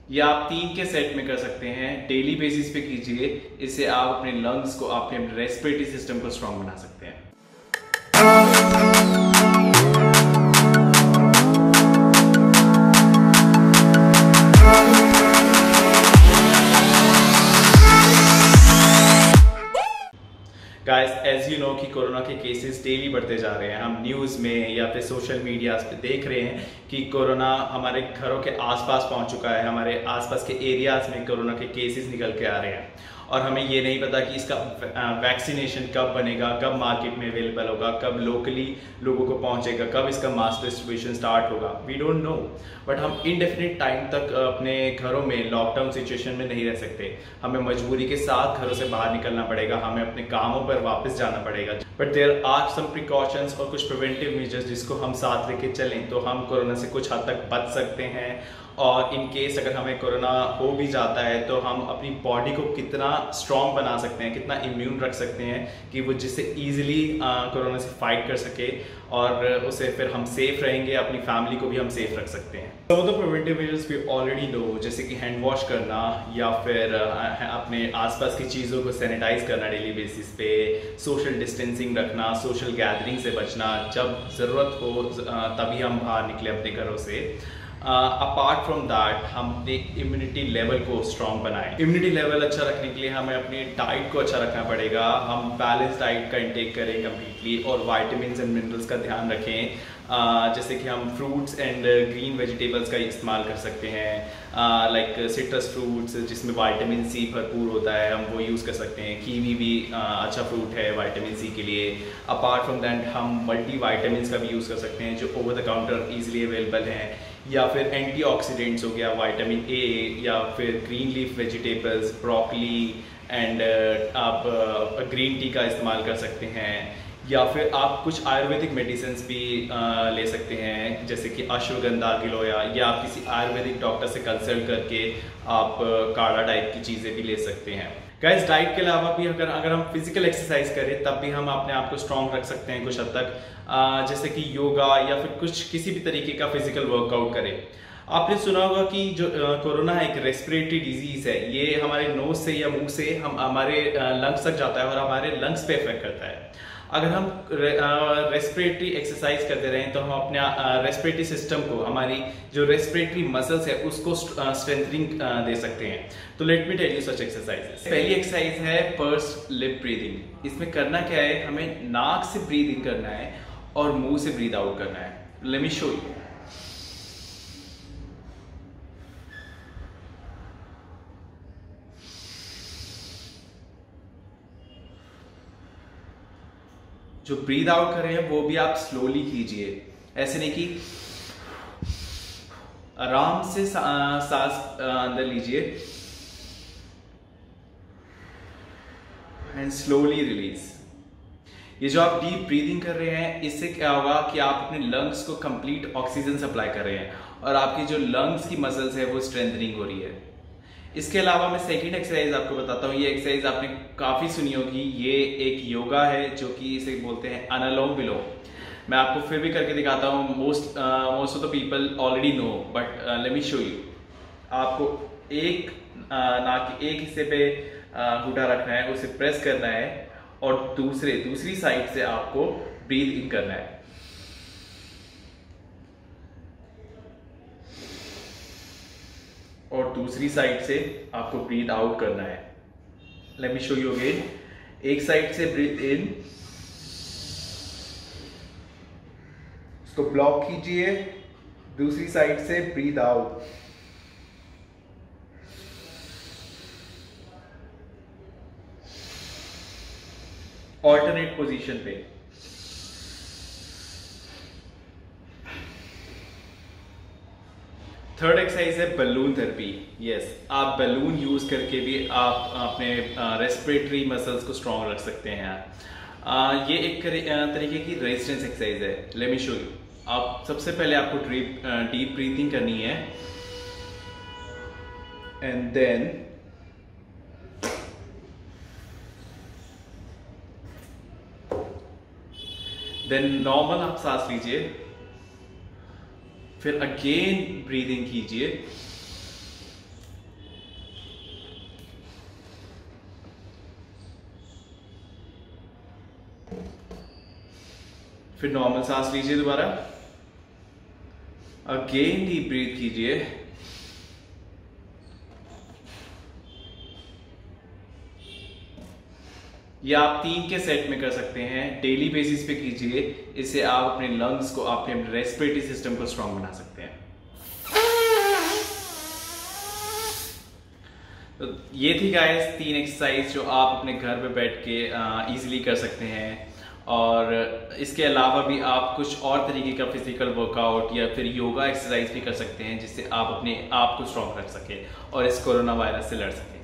ये आप 3 के सेट में कर सकते हैं, डेली बेसिस पे कीजिए। इससे आप अपने लंग्स को, अपने रेस्पिरेटरी सिस्टम को स्ट्रांग बना सकते हैं। गाइस, एज यू नो कि कोरोना के केसेस डेली बढ़ते जा रहे हैं। हम न्यूज़ में या फिर सोशल मीडिया पे देख रहे हैं कि कोरोना हमारे घरों के आसपास पहुंच चुका है। हमारे आसपास के एरियाज में कोरोना के केसेस निकल के आ रहे हैं और हमें ये नहीं पता कि इसका वैक्सीनेशन कब बनेगा, कब मार्केट में अवेलेबल होगा, कब लोकली लोगों को पहुंचेगा, कब इसका मास डिस्ट्रीब्यूशन स्टार्ट होगा। वी डोंट नो, बट हम इनडेफिनिट टाइम तक अपने घरों में लॉकडाउन सिचुएशन में नहीं रह सकते। हमें मजबूरी के साथ घरों से बाहर निकलना पड़ेगा, हमें अपने कामों पर वापस जाना पड़ेगा। But there are some precautions और कुछ प्रिवेंटिव मेजर्स जिसको हम साथ लेके चलें तो हम कोरोना से कुछ हद तक बच सकते हैं। और इन केस अगर हमें कोरोना हो भी जाता है तो हम अपनी बॉडी को कितना स्ट्रॉन्ग बना सकते हैं, कितना इम्यून रख सकते हैं कि वो जिससे ईजिली कोरोना से फाइट कर सके और उससे फिर हम सेफ रहेंगे, अपनी फैमिली को भी हम सेफ रख सकते हैं। Some of the preventive measures we already know, जैसे कि हैंड वॉश करना या फिर अपने आसपास की चीज़ों को सैनिटाइज करना डेली बेसिस पे, सोशल डिस्टेंसिंग रखना, सोशल गैदरिंग से बचना, जब ज़रूरत हो तभी हम बाहर निकले अपने घरों से। अपार्ट फ्रॉम दैट हम अपने इम्यूनिटी लेवल को स्ट्रॉन्ग बनाएं। इम्यूनिटी लेवल अच्छा रखने के लिए हमें अपनी डाइट को अच्छा रखना पड़ेगा। हम बैलेंस डाइट का इंटेक करें कम्प्लीटली और वाइटामिन्स एंड मिनरल्स का ध्यान रखें। जैसे कि हम फ्रूट्स एंड ग्रीन वेजिटेबल्स का इस्तेमाल कर सकते हैं, लाइक सिट्रस फ्रूट्स जिसमें विटामिन सी भरपूर होता है, हम वो यूज़ कर सकते हैं। कीवी भी अच्छा फ्रूट है विटामिन सी के लिए। अपार्ट फ्रॉम दैट हम मल्टी वाइटामिन का भी यूज़ कर सकते हैं जो over the counter easily available हैं, या फिर एंटीऑक्सीडेंट्स हो गया विटामिन ए, या फिर green leaf vegetables, broccoli and आप ग्रीन टी का इस्तेमाल कर सकते हैं। या फिर आप कुछ आयुर्वेदिक मेडिसिन भी ले सकते हैं, जैसे कि अश्वगंधा गिलोय, या आप किसी आयुर्वेदिक डॉक्टर से कंसल्ट करके आप काढ़ा टाइप की चीज़ें भी ले सकते हैं। गाइस, डाइट के अलावा भी अगर हम फिजिकल एक्सरसाइज करें तब भी हम अपने आप को स्ट्रॉन्ग रख सकते हैं कुछ हद तक, जैसे कि योगा या फिर किसी भी तरीके का फिजिकल वर्कआउट करें। आपने सुना होगा कि जो कोरोना एक रेस्पिरेटरी डिजीज है, ये हमारे नोज से या मुंह से हमारे लंग्स तक जाता है और हमारे लंग्स पे इफेक्ट करता है। अगर हम रेस्पिरेटरी एक्सरसाइज करते रहें तो हम अपने रेस्पिरेटरी सिस्टम को, हमारी जो रेस्पिरेटरी मसल्स है उसको स्ट्रेंथनिंग दे सकते हैं। तो let me tell you such exercises. पहली एक्सरसाइज है पर्स्ड लिप ब्रीदिंग। इसमें करना क्या है, हमें नाक से ब्रीद इन करना है और मुंह से ब्रीद आउट करना है। Let me show you. जो ब्रीद आउट कर रहे हैं वो भी आप स्लोली कीजिए, ऐसे नहीं कि आराम से सांस अंदर लीजिए एंड स्लोली रिलीज। ये जो आप डीप ब्रीदिंग कर रहे हैं इससे क्या होगा कि आप अपने लंग्स को कंप्लीट ऑक्सीजन सप्लाई कर रहे हैं और आपकी जो लंग्स की मसल्स है वो स्ट्रेंथनिंग हो रही है। इसके अलावा मैं सेकंड एक्सरसाइज आपको बताता हूँ। ये एक्सरसाइज आपने काफ़ी सुनी होगी, ये एक योगा है जो कि इसे बोलते हैं अनुलोम विलोम। मैं आपको फिर भी करके दिखाता हूँ। Most of the people already know, but let me show you. आपको एक नाक के एक हिस्से पे घुटा रखना है, उसे प्रेस करना है और दूसरी साइड से आपको ब्रीथ इन करना है। और दूसरी साइड से आपको ब्रीथ आउट करना है। Let me show you again. एक साइड से ब्रीथ इन, उसको ब्लॉक कीजिए, दूसरी साइड से ब्रीथ आउट। ऑल्टरनेट पोजीशन पे। थर्ड एक्सरसाइज है बलून थेरेपी। यस, आप बलून यूज करके भी आप अपने रेस्पिरेटरी मसल्स को स्ट्रॉन्ग रख सकते हैं। ये एक तरीके की रेजिस्टेंस एक्सरसाइज है। Let me show you. आप सबसे पहले आपको डीप ब्रीथिंग करनी है एंड देन नॉर्मल आप सांस लीजिए, फिर अगेन ब्रीदिंग कीजिए, फिर नॉर्मल सांस लीजिए दोबारा, अगेन डीप ब्रीथ कीजिए, या आप 3 के सेट में कर सकते हैं, डेली बेसिस पे कीजिए। इससे आप अपने लंग्स को, अपने रेस्पिरेटरी सिस्टम को स्ट्रांग बना सकते हैं। तो ये थी गाइस 3 एक्सरसाइज जो आप अपने घर पे बैठ के इजीली कर सकते हैं। और इसके अलावा भी आप कुछ और तरीके का फिजिकल वर्कआउट या फिर योगा एक्सरसाइज भी कर सकते हैं, जिससे आप अपने आप को स्ट्रांग रख सकें और इस कोरोना वायरस से लड़ सकें।